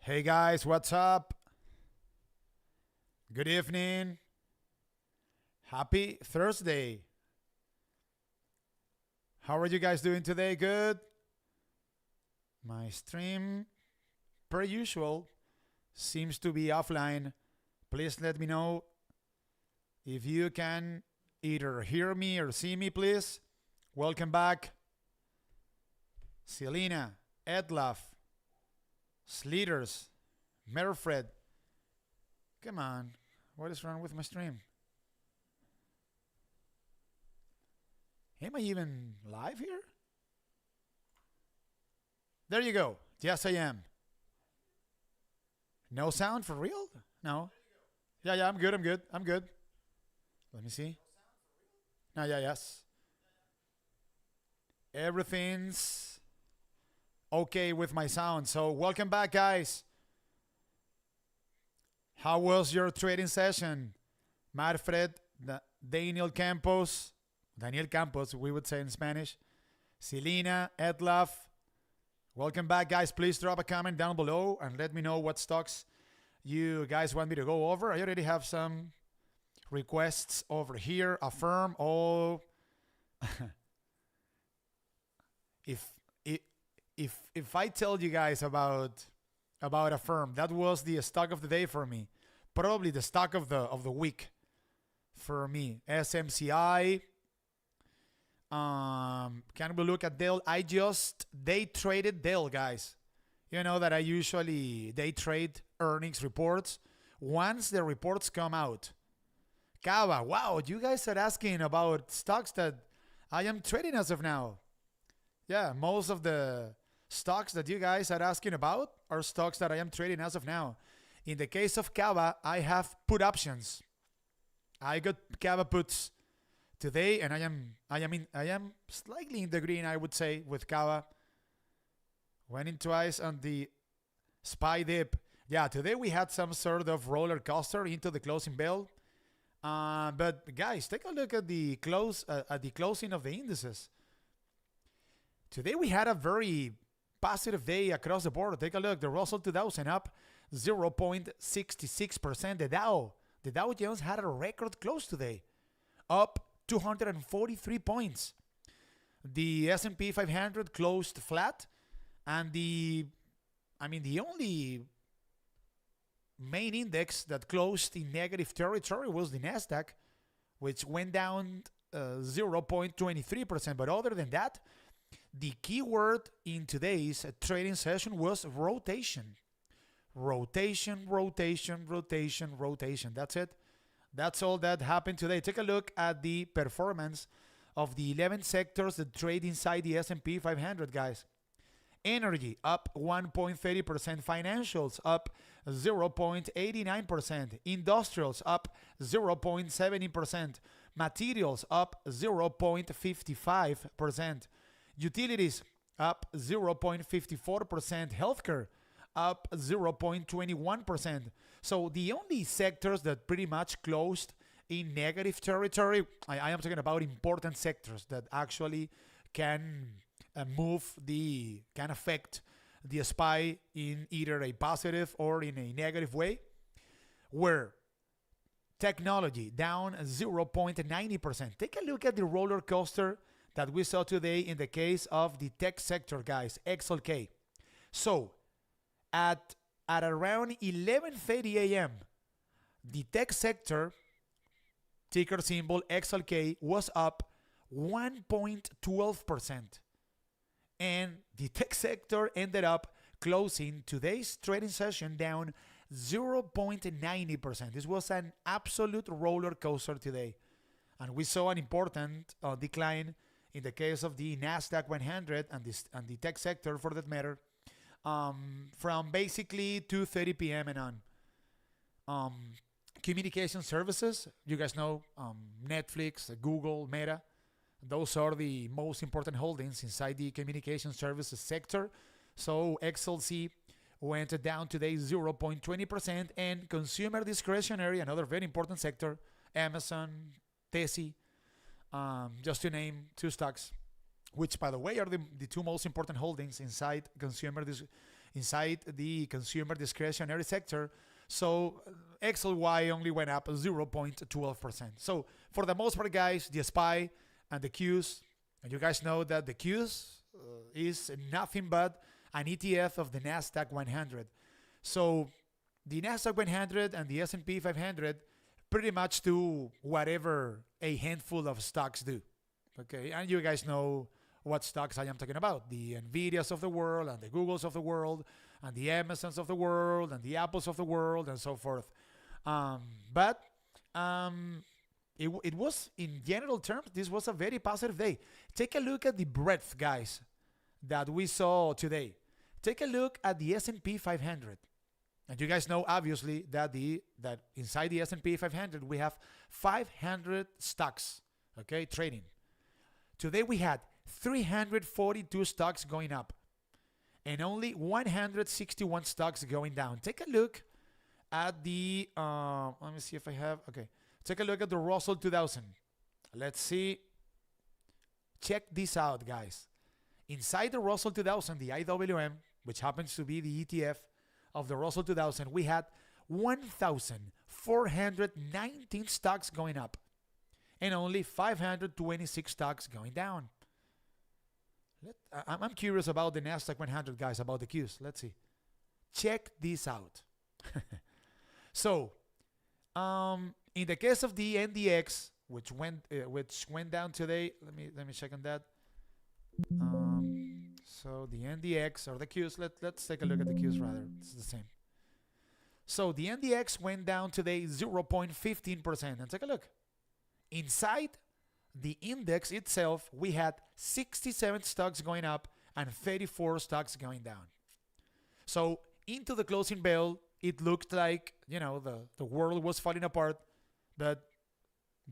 Hey guys, what's up? Good evening. Happy Thursday. How are you guys doing today? Good? My stream, per usual, seems to be offline. Please let me know if you can either hear me or see me, please. Welcome back. Selena, Edlaf, Sleeters, Merfred. Come on. What is wrong with my stream? Am I even live here? There you go. Yes, I am. No sound for real? No. Yeah, I'm good. Let me see. No, yes. Everything's okay with my sound. So welcome back, guys. How was your trading session? Marfred, Daniel Campos, we would say in Spanish. Selena, Edlaf. Welcome back, guys. Please drop a comment down below and let me know what stocks you guys want me to go over. I already have some requests over here. Affirm. Oh, if I tell you guys about Affirm, that was the stock of the day for me. Probably the stock of the week for me. SMCI. Can we look at Dell? I just day traded Dell, guys. You know that I usually day trade earnings reports once the reports come out. Kava, wow, you guys are asking about stocks that I am trading as of now. Yeah, most of the stocks that you guys are asking about are stocks that I am trading as of now. In the case of Kava, I have put options. I got Kava puts today, and I am slightly in the green, I would say, with Kava. Went in twice on the SPY dip. Yeah, today we had some sort of roller coaster into the closing bell. But guys, take a look at the closing of the indices. Today we had a very positive day across the board. Take a look. The Russell 2000 up 0.66%. The Dow Jones had a record close today, up 243 points. The S&P 500 closed flat, and the only main index that closed in negative territory was the Nasdaq, which went down 0.23%. But other than that, the keyword in today's trading session was rotation. Rotation. That's it. That's all that happened today. Take a look at the performance of the 11 sectors that trade inside the S&P 500, guys. Energy up 1.30%. Financials up 0.89%. Industrials up 0.70%. Materials up 0.55%. Utilities up 0.54%. Healthcare up 0.21%. So the only sectors that pretty much closed in negative territory, I am talking about important sectors that actually can can affect the SPY in either a positive or in a negative way, were technology down 0.90%. Take a look at the roller coaster that we saw today in the case of the tech sector, guys, XLK. So at around 11:30 a.m., the tech sector, ticker symbol XLK, was up 1.12%. And the tech sector ended up closing today's trading session down 0.90%. This was an absolute roller coaster today. And we saw an important decline in the case of the Nasdaq 100 and the tech sector, for that matter, from basically 2:30 p.m. and on. Communication services, you guys know, Netflix, Google, Meta. Those are the most important holdings inside the communication services sector. So XLC went down today 0.20%, and consumer discretionary, another very important sector, Amazon, Tessie, just to name two stocks, which, by the way, are the two most important holdings inside consumer inside the consumer discretionary sector. So XLY only went up 0.12%. So for the most part, guys, the SPY and the Qs, and you guys know that the Qs is nothing but an ETF of the Nasdaq 100. So the Nasdaq 100 and the S&P 500 pretty much do whatever a handful of stocks do. Okay, and you guys know what stocks I am talking about. The Nvidias of the world and the Googles of the world and the Amazons of the world and the Apples of the world and so forth. But it was, in general terms, this was a very positive day. Take a look at the breadth, guys, that we saw today. Take a look at the S&P 500. And you guys know, obviously, that inside the S&P 500, we have 500 stocks, okay, trading. Today we had 342 stocks going up and only 161 stocks going down. Take a look at the, let me see if I have, okay. Take a look at the Russell 2000. Let's see. Check this out, guys. Inside the Russell 2000, the IWM, which happens to be the ETF of the Russell 2000, we had 1,419 stocks going up and only 526 stocks going down. I'm curious about the Nasdaq 100, guys, about the Qs. Let's see. Check this out. So, in the case of the NDX, which went down today, let me check on that. So the NDX or the Qs, let's take a look at the Qs rather. It's the same. So the NDX went down today 0.15%. And take a look. Inside the index itself, we had 67 stocks going up and 34 stocks going down. So into the closing bell, it looked like, you know, the world was falling apart, but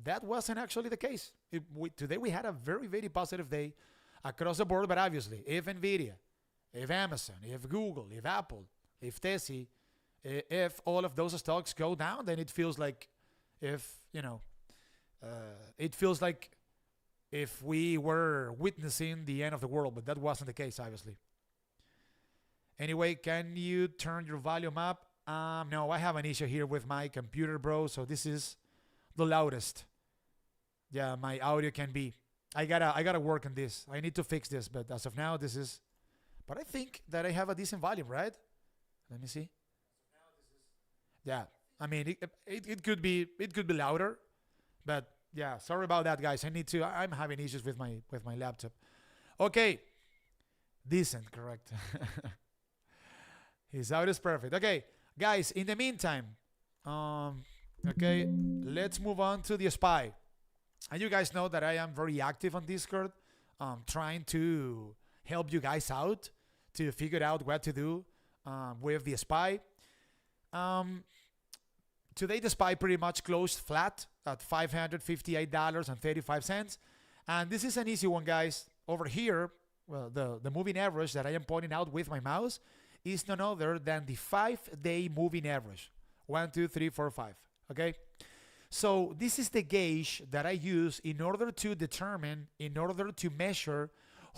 that wasn't actually the case. Today we had a very, very positive day across the board, but obviously, if Nvidia, if Amazon, if Google, if Apple, if Tessie, if all of those stocks go down, then it feels like if we were witnessing the end of the world, but that wasn't the case, obviously. Anyway, can you turn your volume up? No, I have an issue here with my computer, bro, so this is the loudest. Yeah, my audio can be. I gotta work on this. I need to fix this, but as of now, this is. But I think that I have a decent volume, right? Let me see. Yeah, I mean, it could be louder, but yeah, sorry about that, guys. I'm having issues with my laptop. Okay, decent, correct. His audio is perfect. Okay, guys. In the meantime, okay, let's move on to the SPY. And you guys know that I am very active on Discord, trying to help you guys out to figure out what to do with the SPY. Today the SPY pretty much closed flat at $558.35. And this is an easy one, guys. Over here, well, the moving average that I am pointing out with my mouse is none other than the 5-day moving average. 1, 2, 3, 4, 5. Okay? So this is the gauge that I use in order to measure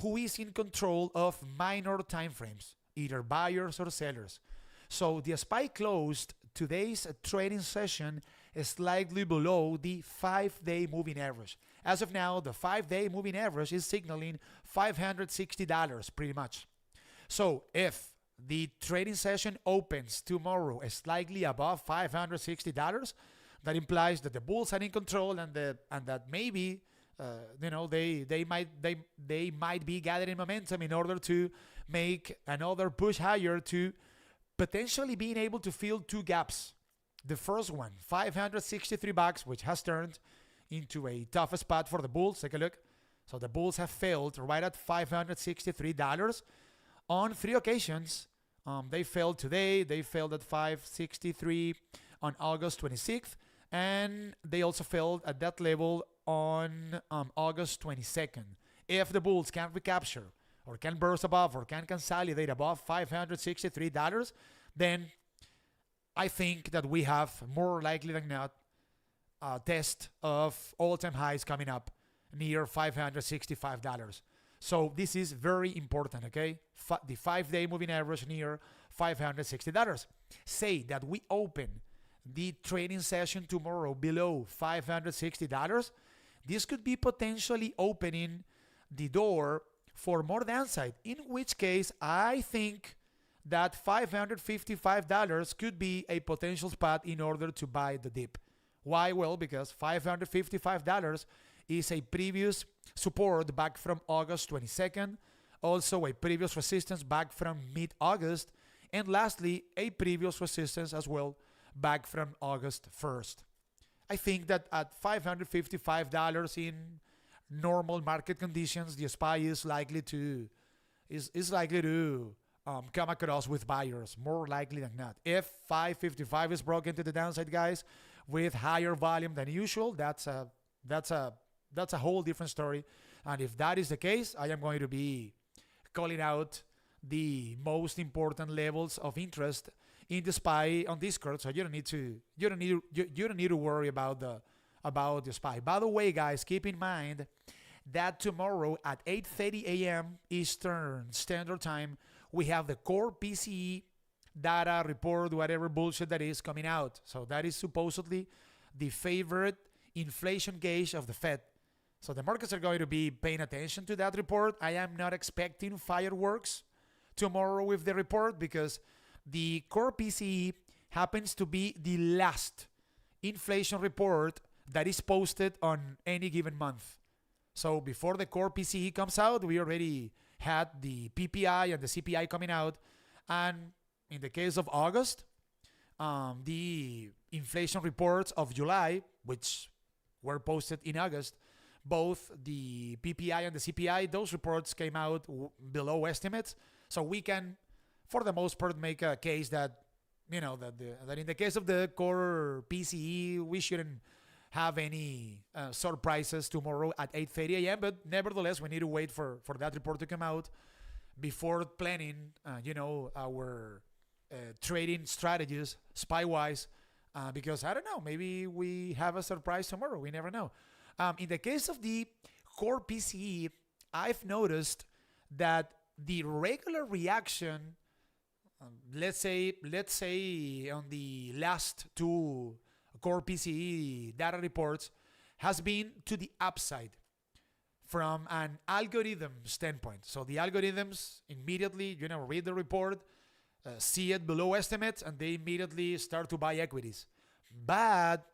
who is in control of minor time frames, either buyers or sellers. So the SPY closed today's trading session slightly below the 5-day moving average. As of now, the 5-day moving average is signaling $560 pretty much. So if the trading session opens tomorrow slightly above $560, that implies that the bulls are in control and that maybe they might be gathering momentum in order to make another push higher to potentially being able to fill two gaps. The first one, $563, which has turned into a tough spot for the bulls. Take a look. So the bulls have failed right at $563 on 3 occasions. They failed today. They failed at $563 on August 26th. And they also failed at that level on August 22nd. If the bulls can recapture or can burst above or can consolidate above $563, then I think that we have more likely than not a test of all-time highs coming up near $565. So this is very important, okay? The 5-day moving average near $560. Say that we open the trading session tomorrow below $560. This could be potentially opening the door for more downside, in which case I think that $555 could be a potential spot in order to buy the dip. Why? Well, because $555 is a previous support back from August 22nd, also a previous resistance back from mid-August, and lastly, a previous resistance as well back from August 1st. I think that at $555 in normal market conditions, the SPY is likely to come across with buyers, more likely than not. If 555 is broken to the downside, guys, with higher volume than usual, that's a whole different story. And if that is the case, I am going to be calling out the most important levels of interest in the SPY on Discord. So you don't need to worry about the SPY. By the way, guys, keep in mind that tomorrow at 8:30 a.m. Eastern Standard Time, we have the core PCE data report, whatever bullshit that is, coming out. So that is supposedly the favorite inflation gauge of the Fed. So the markets are going to be paying attention to that report. I am not expecting fireworks tomorrow with the report because the core PCE happens to be the last inflation report that is posted on any given month. So before the core PCE comes out, we already had the PPI and the CPI coming out. And in the case of August, the inflation reports of July, which were posted in August, both the PPI and the CPI, those reports came out below estimates. So we can, for the most part, make a case that, that in the case of the core PCE, we shouldn't have any surprises tomorrow at 8:30 a.m. But nevertheless, we need to wait for that report to come out before planning, our trading strategies, SPY-wise, because I don't know, maybe we have a surprise tomorrow. We never know. In the case of the core PCE, I've noticed that the regular reaction, let's say on the last two core PCE data reports, has been to the upside from an algorithm standpoint. So the algorithms immediately, read the report, see it below estimates, and they immediately start to buy equities. But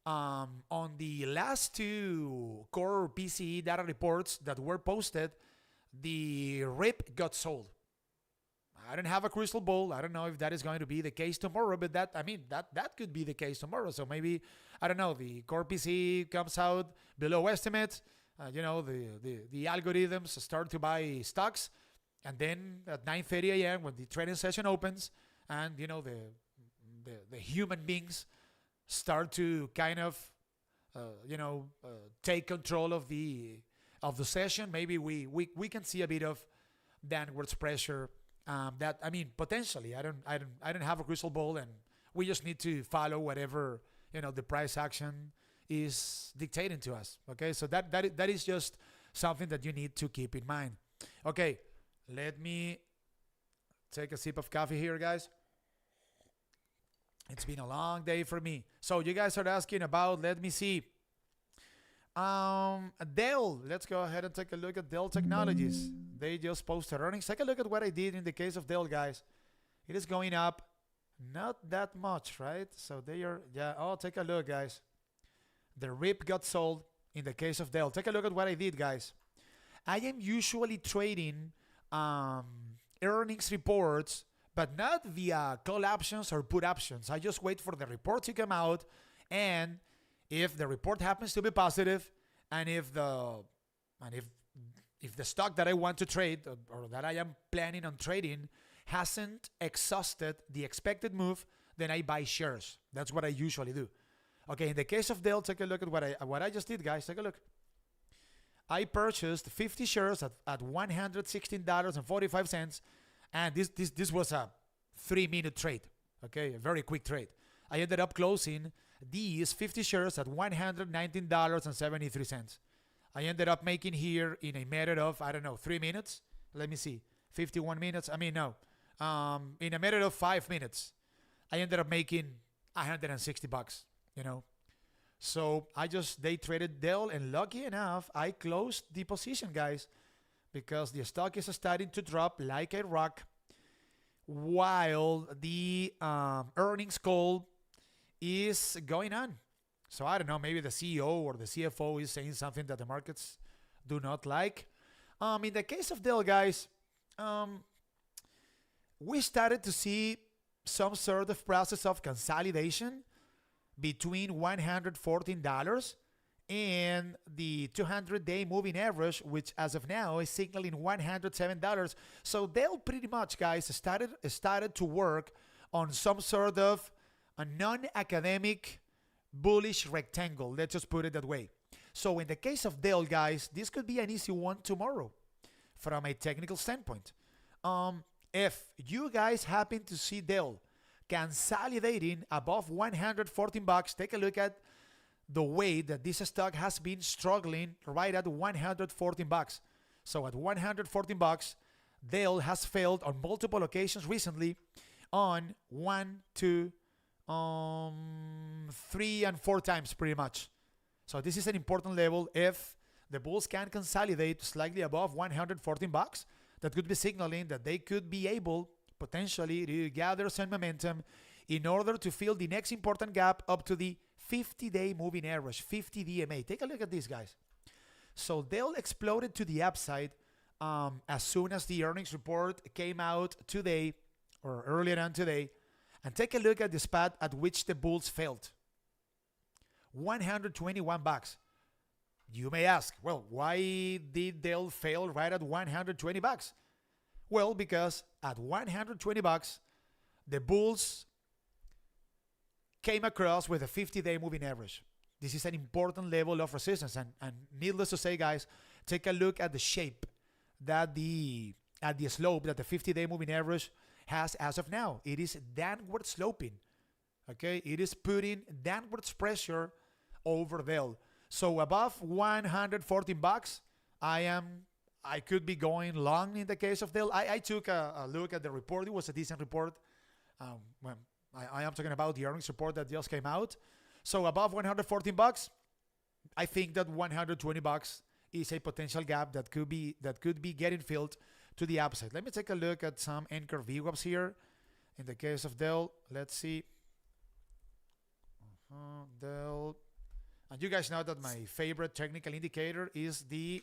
on the last two core PCE data reports that were posted, the RIP got sold. I don't have a crystal ball. I don't know if that is going to be the case tomorrow, but that could be the case tomorrow. So maybe, I don't know, the core PCE comes out below estimates. The algorithms start to buy stocks, and then at 9:30 a.m. when the trading session opens, and the human beings start to kind of take control of the session, maybe we can see a bit of downwards pressure. Potentially, I don't have a crystal ball, and we just need to follow whatever the price action is dictating to us. Okay, so that is just something that you need to keep in mind. Okay, let me take a sip of coffee here, guys. It's been a long day for me. So you guys are asking about, let me see, Dell. Let's go ahead and take a look at Dell Technologies. They just posted earnings. Take a look at what I did in the case of Dell, guys. It is going up not that much, right? So they are, take a look, guys. The RIP got sold in the case of Dell. Take a look at what I did, guys. I am usually trading earnings reports, but not via call options or put options. I just wait for the report to come out, and if the report happens to be positive, and if the stock that I want to trade or that I am planning on trading hasn't exhausted the expected move, then I buy shares. That's what I usually do. Okay, in the case of Dell, take a look at what I just did, guys. Take a look. I purchased 50 shares at $116.45, and this was a 3-minute trade. Okay, a very quick trade. I ended up closing these 50 shares at $119.73. I ended up making here in a matter of, I don't know, 3 minutes. Let me see, 51 minutes. I mean, no. In a matter of 5 minutes, I ended up making $160, you know. So I just day traded Dell, and lucky enough, I closed the position, guys, because the stock is starting to drop like a rock while the earnings call is going on. So I don't know, maybe the CEO or the CFO is saying something that the markets do not like. In the case of Dell, guys, we started to see some sort of process of consolidation between $114 and the 200-day moving average, which as of now is signaling $107. So Dell pretty much, guys, started to work on some sort of a non-academic bullish rectangle. Let's just put it that way. So in the case of Dell, guys, this could be an easy one tomorrow from a technical standpoint. If you guys happen to see Dell consolidating above $114, take a look at the way that this stock has been struggling right at $114. So at $114, Dell has failed on multiple occasions recently on 1, 2, 3, and 4 times pretty much. So this is an important level. If the bulls can consolidate slightly above $114, that could be signaling that they could be able potentially to gather some momentum in order to fill the next important gap up to the 50-day moving average, 50 DMA. Take a look at this, guys. So Dell exploded to the upside as soon as the earnings report came out today or earlier on today. And take a look at the spot at which the bulls failed. $121. You may ask, well, why did Dell fail right at $120? Well, because at $120, the bulls came across with a 50-day moving average. This is an important level of resistance. And needless to say, guys, take a look at the shape that the slope that the 50-day moving average has as of now. It is downward sloping. Okay, it is putting downwards pressure over Dell. So above $114, I could be going long in the case of Dell. I took a look at the report. It was a decent report. When I am talking about the earnings report that just came out. So above $114, I think that $120 is a potential gap that could be getting filled to the upside. Let me take a look at some anchor VWAPs here. In the case of Dell, let's see. Dell. And you guys know that my favorite technical indicator is the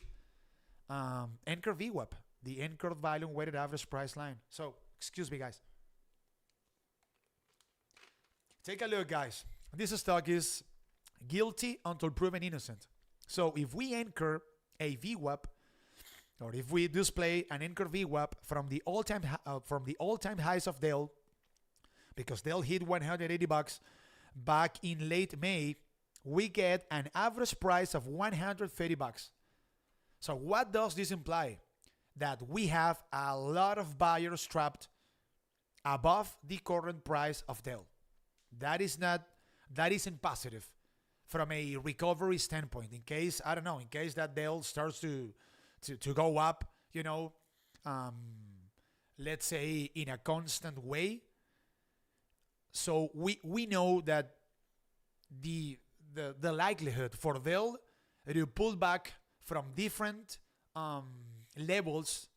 anchor VWAP, the anchored volume weighted average price line. So, excuse me, guys. Take a look, guys. This stock is guilty until proven innocent. So, if we anchor a VWAP, or if we display an anchor VWAP from the all-time highs of Dell, because Dell hit $180 back in late May, we get an average price of $130. So what does this imply? That we have a lot of buyers trapped above the current price of Dell. That isn't positive from a recovery standpoint. In case, I don't know, in case that Dell starts to go up, you know, let's say in a constant way. So we know that the likelihood for Dell to pull back from different levels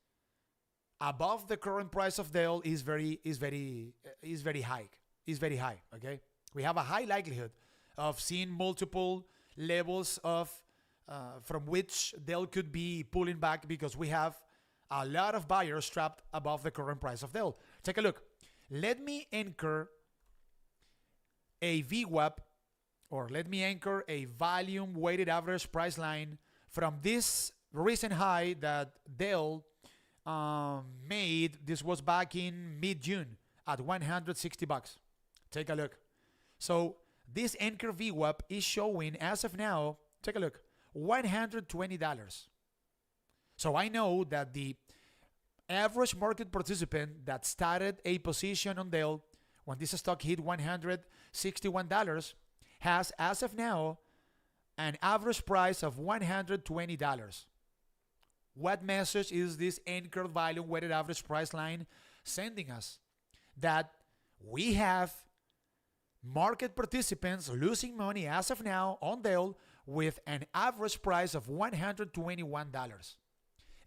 above the current price of Dell is very high. Okay, we have a high likelihood of seeing multiple levels of from which Dell could be pulling back because we have a lot of buyers trapped above the current price of Dell. Take a look. Let me anchor a VWAP, or let me anchor a volume weighted average price line from this recent high that Dell made. This was back in mid-June at $160. Take a look. So this anchor VWAP is showing as of now, take a look, $120. So I know that the average market participant that started a position on Dell when this stock hit $161 has, as of now, an average price of $120. What message is this anchored volume weighted average price line sending us? That we have market participants losing money as of now on Dell with an average price of $121.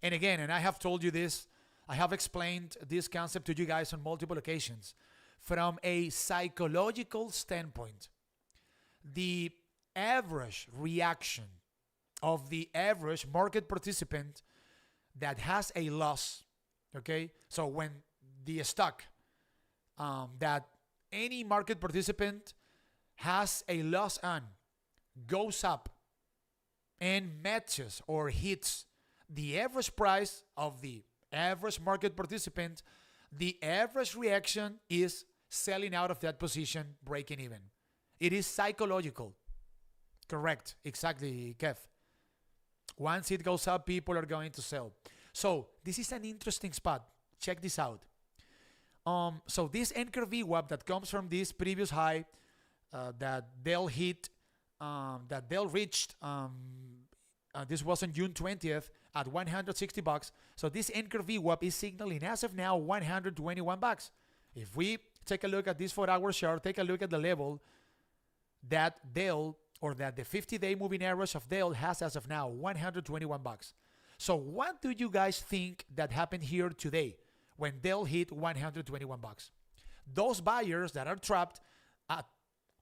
And again, and I have told you this, I have explained this concept to you guys on multiple occasions. From a psychological standpoint, the average reaction of the average market participant that has a loss, okay? So when the stock that any market participant has a loss on goes up and matches or hits the average price of the average market participant, the average reaction is selling out of that position, breaking even. It is psychological. Correct. Exactly, Kev. Once it goes up, people are going to sell. So this is an interesting spot. Check this out. So this anchor VWAP that comes from this previous high that Dell hit, that Dell reached, this was on June 20th at $160. So this anchor VWAP is signaling as of now $121. If we take a look at this 4-hour chart, take a look at the level that Dell, or that the 50-day moving average of Dell has as of now, $121. So what do you guys think that happened here today when Dell hit $121? Those buyers that are trapped at,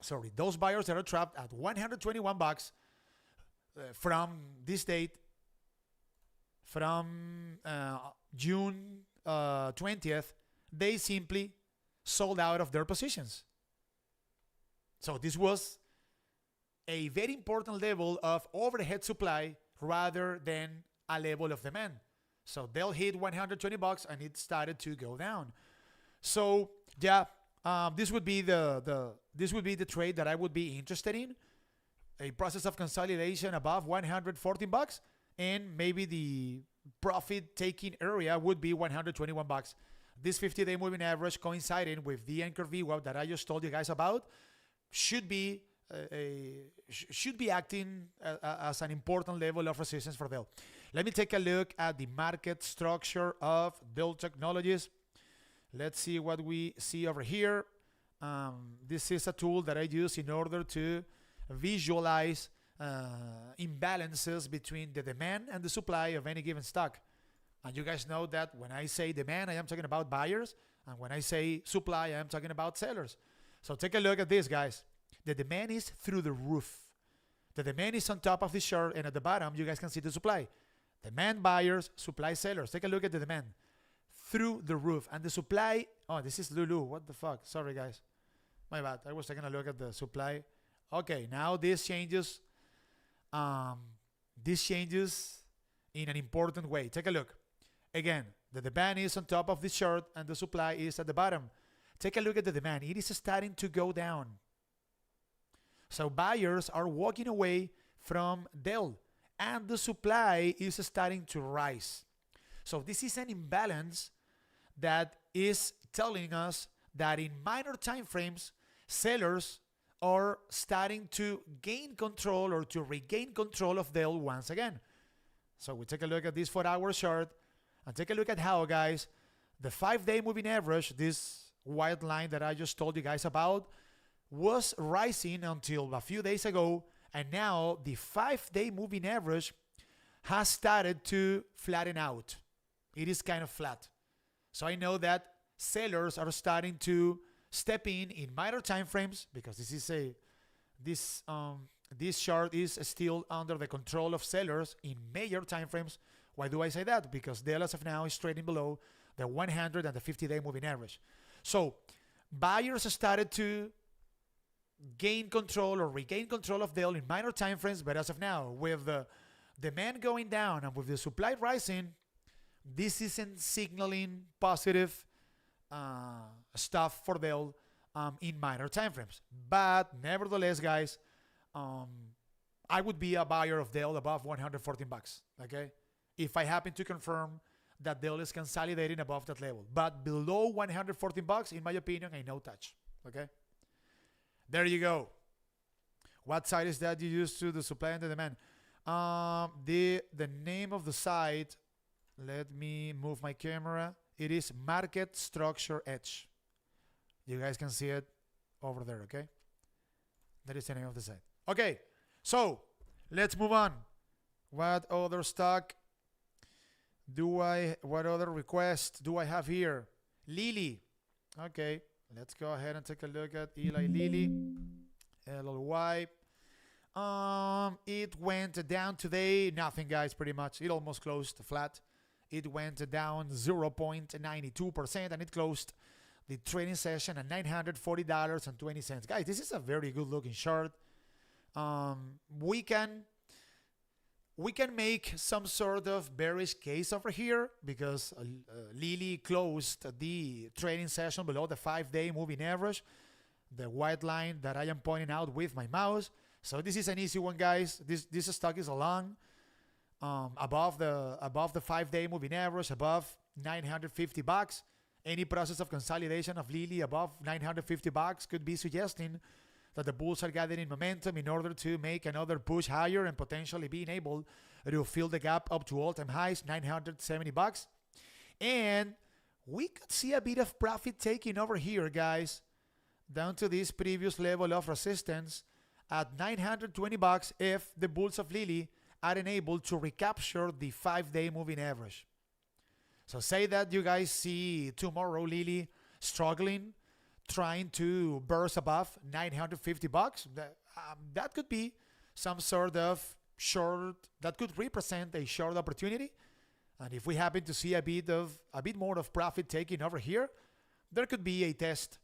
$121 from this date, from June 20th, they simply sold out of their positions. So this was a very important level of overhead supply rather than a level of demand. So they'll hit $120 and it started to go down. So yeah, this would be the trade that I would be interested in. A process of consolidation above $114, and maybe the profit taking area would be $121. This 50-day moving average coinciding with the anchor VWAP that I just told you guys about should be acting as an important level of resistance for Dell. Let me take a look at the market structure of Dell Technologies. Let's see what we see over here. This is a tool that I use in order to visualize imbalances between the demand and the supply of any given stock. And you guys know that when I say demand, I am talking about buyers, and when I say supply, I am talking about sellers. So take a look at this, guys. The demand is through the roof. The demand is on top of the chart, and at the bottom, you guys can see the supply. Demand buyers, supply sellers. Take a look at the demand through the roof. And the supply, oh, this is Lulu. What the fuck? Sorry, guys. My bad. I was taking a look at the supply. Okay, now this changes. This changes in an important way. Take a look. Again, the demand is on top of the chart and the supply is at the bottom. Take a look at the demand. It is starting to go down. So buyers are walking away from Dell and the supply is starting to rise. So this is an imbalance that is telling us that in minor time frames, sellers are starting to gain control or to regain control of Dell once again. So we take a look at this 4-hour chart and take a look at how, guys, the 5-day moving average, this white line that I just told you guys about, was rising until a few days ago, and now the 5-day moving average has started to flatten out. It is kind of flat. So I know that sellers are starting to step in minor time frames, because this chart is still under the control of sellers in major time frames. Why do I say that? Because Dell as of now is trading below the 100 and the 50-day moving average. So buyers started to gain control or regain control of Dell in minor time frames, but as of now, with the demand going down and with the supply rising, this isn't signaling positive stuff for Dell in minor time frames. But nevertheless, guys, I would be a buyer of Dell above $114, okay? If I happen to confirm that Dell is consolidating above that level. But below $114, in my opinion, I no touch, okay? There you go. What site is that you use to the supply and the demand? The name of the site, let me move my camera. It is Market Structure Edge. You guys can see it over there, okay? That is the name of the site. Okay, so let's move on. What other stock what other request do I have here? Lilly. Okay, let's go ahead and take a look at Eli Lilly. LLY. It went down today. Nothing, guys, pretty much. It almost closed flat. It went down 0.92% and it closed the trading session at $940.20. Guys, this is a very good looking chart. We can make some sort of bearish case over here because Lilly closed the trading session below the 5-day moving average, the white line that I am pointing out with my mouse. So this is an easy one, guys. This stock is along above the 5-day moving average, above $950. Any process of consolidation of Lilly above $950 could be suggesting that the bulls are gathering momentum in order to make another push higher and potentially being able to fill the gap up to all-time highs, $970. And we could see a bit of profit taking over here, guys, down to this previous level of resistance at $920 if the bulls of Lilly are unable to recapture the 5-day moving average. So say that you guys see tomorrow Lilly struggling, trying to burst above $950. That could be some sort of short, that could represent a short opportunity. And if we happen to see a bit more of profit taking over here, there could be a test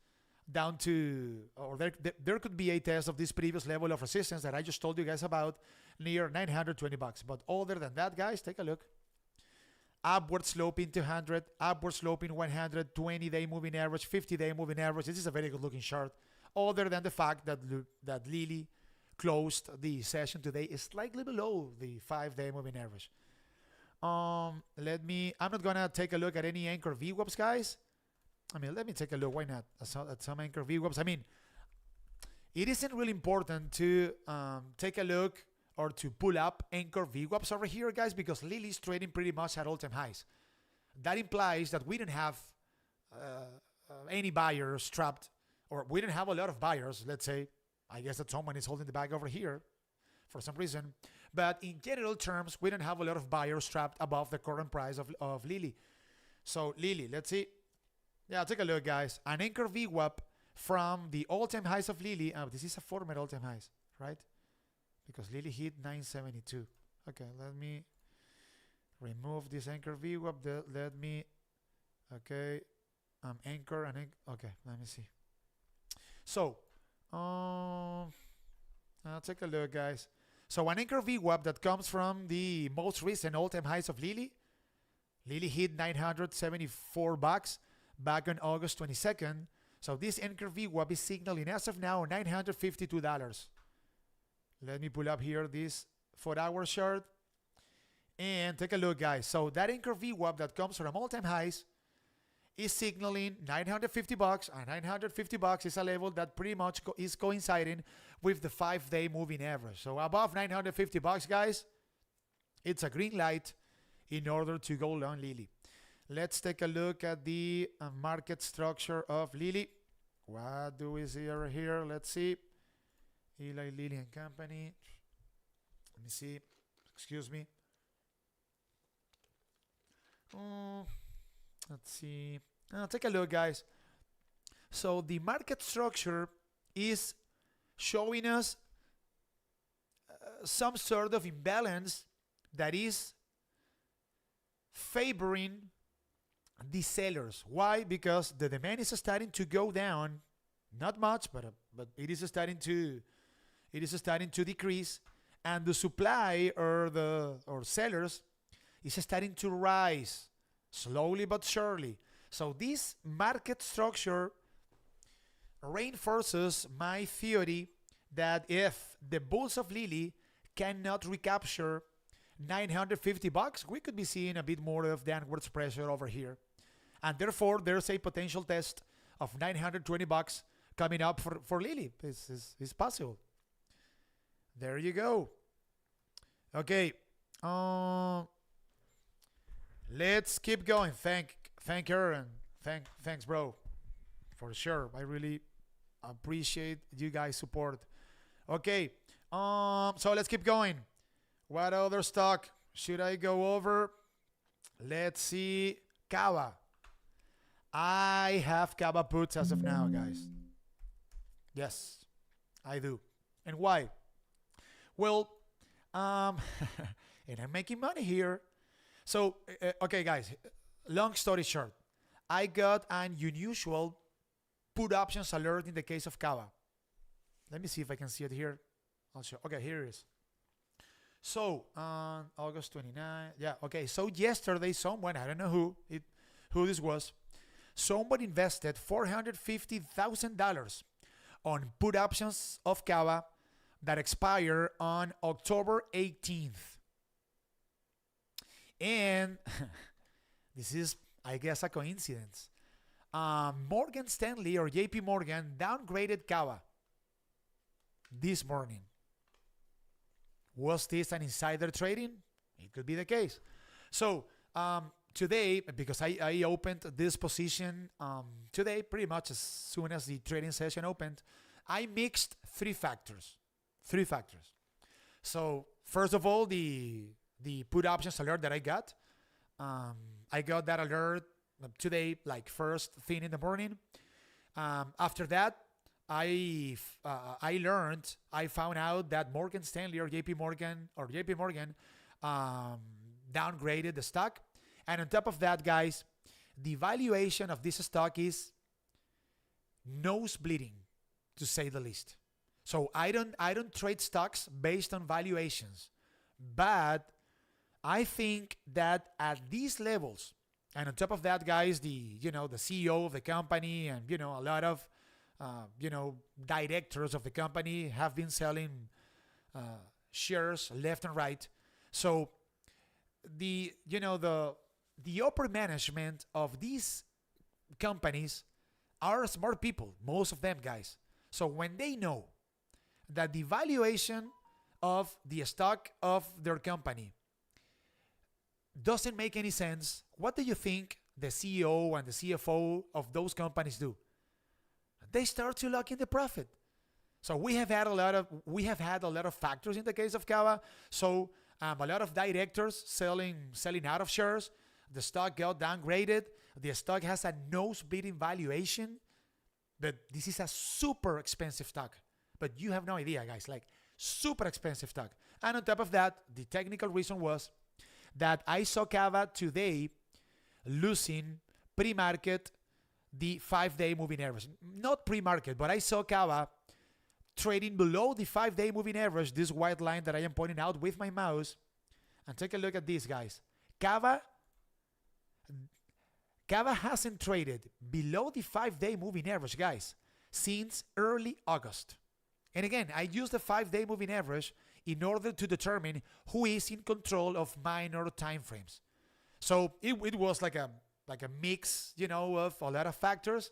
down to, or there could be a test of this previous level of resistance that I just told you guys about near $920. But other than that, guys, take a look. Upward sloping 200, upward sloping 100, 20-day moving average, 50-day moving average. This is a very good looking chart. Other than the fact that Lilly closed the session today is slightly below the 5-day moving average. I'm not gonna take a look at any anchor VWAPs, guys. I mean, let me take a look. Why not? At some anchor VWAPs. I mean, it isn't really important to take a look or to pull up anchor VWAPs over here, guys, because Lilly is trading pretty much at all-time highs. That implies that we don't have any buyers trapped, or we don't have a lot of buyers, let's say. I guess that someone is holding the bag over here for some reason. But in general terms, we don't have a lot of buyers trapped above the current price of Lilly. So Lilly, let's see. Yeah, take a look, guys. An anchor VWAP from the all-time highs of Lilly. Oh, this is a former all-time highs, right? Because Lilly hit 972. Okay, let me remove this anchor VWAP. Let me, okay, anchor and okay, let me see. So, I'll take a look, guys. So an anchor VWAP that comes from the most recent all-time highs of Lilly. Lilly hit $974 back on August 22nd. So this anchor VWAP is signaling as of now $952. Let me pull up here this 4-hour chart and take a look, guys. So that anchor VWAP that comes from all-time highs is signaling $950, and $950 is a level that pretty much is coinciding with the 5-day moving average. So above $950, guys, it's a green light in order to go long Lilly. Let's take a look at the market structure of Lilly. What do we see over here? Let's see. Eli Lilly and Company. Let me see. Excuse me. Let's see. Take a look, guys. So the market structure is showing us some sort of imbalance that is favoring the sellers. Why? Because the demand is starting to go down, not much, but it is starting to decrease, and the supply or sellers is starting to rise slowly but surely. So this market structure reinforces my theory that if the bulls of Lilly cannot recapture $950, we could be seeing a bit more of downwards pressure over here. And therefore, there's a potential test of $920 coming up for Lilly. It's possible. There you go. Okay. Let's keep going. Thank her and thanks, bro, for sure. I really appreciate you guys' support. Okay. So let's keep going. What other stock should I go over? Let's see. Kava. I have Kava puts as of now, guys. Yes, I do. And why? Well, and I'm making money here. So, okay, guys, long story short, I got an unusual put options alert in the case of Kava. Let me see if I can see it here. I'll show. Okay, here it is. So, on August 29, yeah, okay. So yesterday, someone, I don't know who this was, someone invested $450,000 on put options of Kava that expire on October 18th. And this is, I guess, a coincidence. Morgan Stanley or JP Morgan downgraded Kava this morning. Was this an insider trading? It could be the case. So today, because I opened this position today, pretty much as soon as the trading session opened, I mixed three factors. So first of all, the put options alert that I got that alert today, like first thing in the morning. After that, I found out that Morgan Stanley or JP Morgan downgraded the stock. And on top of that, guys, the valuation of this stock is nose bleeding, to say the least. So I don't trade stocks based on valuations, but I think that at these levels, and on top of that, guys, the CEO of the company and a lot of directors of the company have been selling shares left and right. So the upper management of these companies are smart people, most of them, guys. So when they know that the valuation of the stock of their company doesn't make any sense, what do you think the CEO and the CFO of those companies do? They start to lock in the profit. So we have had a lot of factors in the case of Kava. So a lot of directors selling out of shares. The stock got downgraded. The stock has a nose-bleeding valuation. But this is a super expensive stock. But you have no idea, guys. Like, super expensive stock. And on top of that, the technical reason was that I saw Kava today losing pre-market the 5-day moving average. Not pre-market, but I saw Kava trading below the 5-day moving average, this white line that I am pointing out with my mouse. And take a look at this, guys. Kava hasn't traded below the 5-day moving average, guys, since early August. And again, I use the 5-day moving average in order to determine who is in control of minor time frames. So it was like a mix, of a lot of factors.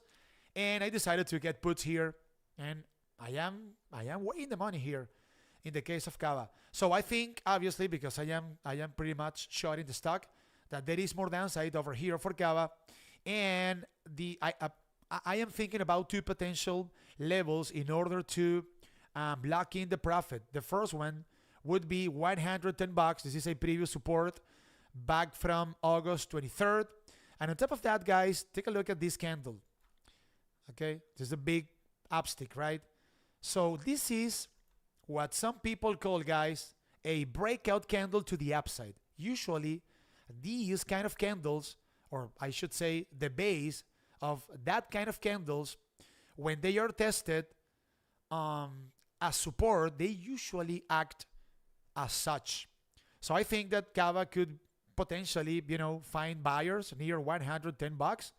And I decided to get puts here, and I am weighing the money here in the case of Kava. So I think, obviously, because I am pretty much shorting the stock, that there is more downside over here for Kava. And I am thinking about two potential levels in order to lock in the profit. The first one would be $110. This is a previous support back from August 23rd. And on top of that, guys, take a look at this candle. Okay, this is a big upstick, right? So this is what some people call, guys, a breakout candle to the upside. Usually, these kind of candles, or I should say the base of that kind of candles, when they are tested as support, they usually act as such. So I think that Kava could potentially, find buyers near $110.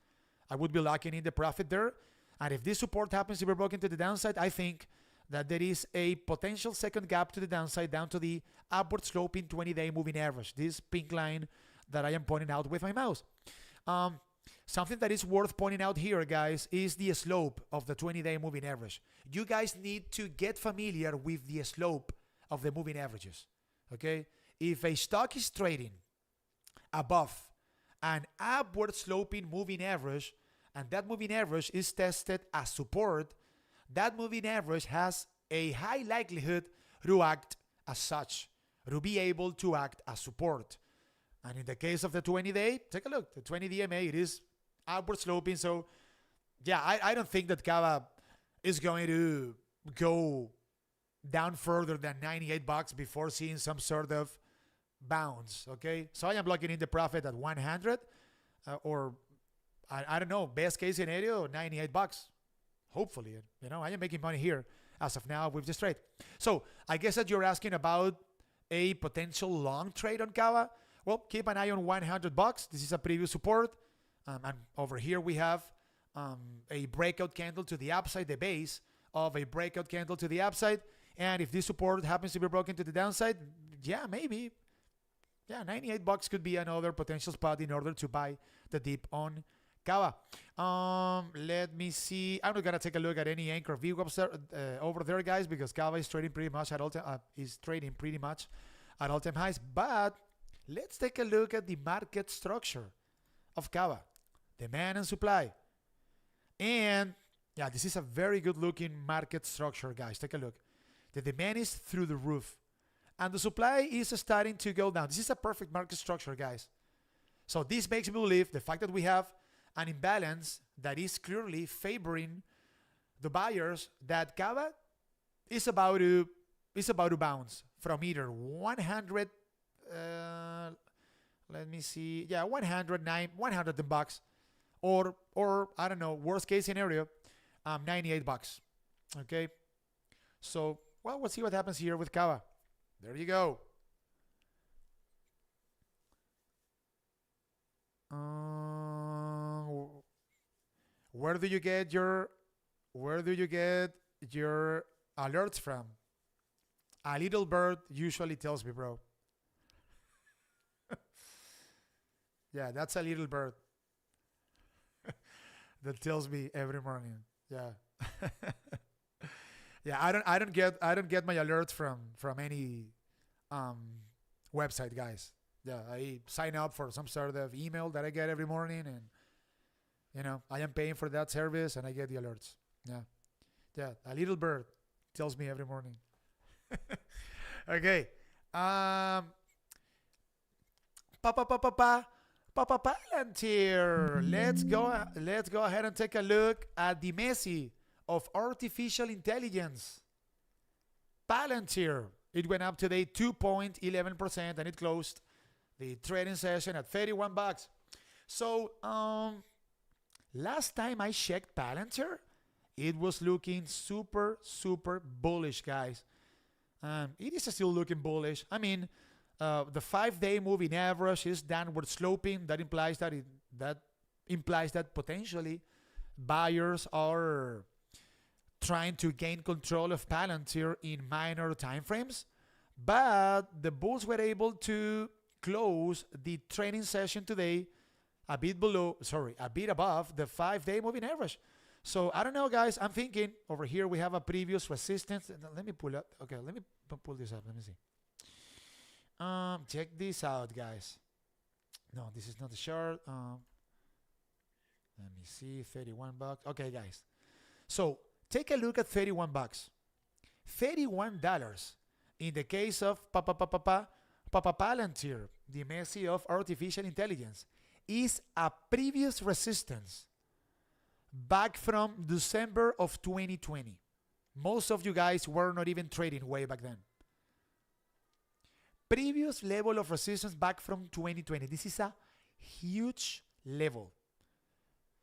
I would be locking in the profit there. And if this support happens to be broken to the downside, I think that there is a potential second gap to the downside down to the upward sloping 20-day moving average, this pink line that I am pointing out with my mouse. Something that is worth pointing out here, guys, is the slope of the 20-day moving average. You guys need to get familiar with the slope of the moving averages. Okay? If a stock is trading above an upward sloping moving average, and that moving average is tested as support, that moving average has a high likelihood to act as such, to be able to act as support. And in the case of the 20-day, take a look. The 20 DMA, it is upward sloping. So, yeah, I don't think that Kava is going to go down further than $98 before seeing some sort of bounce. Okay, so I am locking in the profit at 100, or I don't know. Best case scenario, $98. Hopefully, I am making money here as of now with this trade. So I guess that you're asking about a potential long trade on Kava. Well, keep an eye on $100. This is a previous support. And over here we have a breakout candle to the upside, the base of a breakout candle to the upside. And if this support happens to be broken to the downside, yeah, maybe. Yeah, $98 could be another potential spot in order to buy the dip on Kava. Let me see. I'm not gonna take a look at any anchor view over there, guys, because Kava is trading pretty much at all-time highs. But let's take a look at the market structure of Kava, demand and supply. And yeah, this is a very good looking market structure, guys. Take a look. The demand is through the roof and the supply is starting to go down. This is a perfect market structure, guys. So this makes me believe the fact that we have an imbalance that is clearly favoring the buyers, that Kava is about to bounce from either 100 let me see, yeah, 109 $100 or I don't know, worst case scenario, $98. Okay, so well, we'll see what happens here with Kava. There you go. Where do you get your alerts from? A little bird usually tells me, bro. Yeah, that's a little bird that tells me every morning. Yeah. Yeah, I don't get my alerts from any website, guys. Yeah, I sign up for some sort of email that I get every morning, and I am paying for that service and I get the alerts. Yeah. Yeah, a little bird tells me every morning. Okay. Palantir. Let's go ahead and take a look at the Messi of artificial intelligence. Palantir. It went up today 2.11% and it closed the trading session at $31. So last time I checked Palantir, it was looking super bullish, guys. It is still looking bullish. I mean, the 5-day moving average is downward sloping. That implies that potentially buyers are trying to gain control of Palantir in minor time frames. But the bulls were able to close the trading session today a bit above the 5-day moving average. So I don't know, guys. I'm thinking over here we have a previous resistance. Let me pull up. Okay, let me pull this up. Let me see. Check this out, guys. No, this is not the chart. Let me see. $31. Okay, guys. So take a look at $31. $31 in the case of Palantir, the Messi of artificial intelligence, is a previous resistance back from December of 2020. Most of you guys were not even trading way back then. Previous level of resistance back from 2020. This is a huge level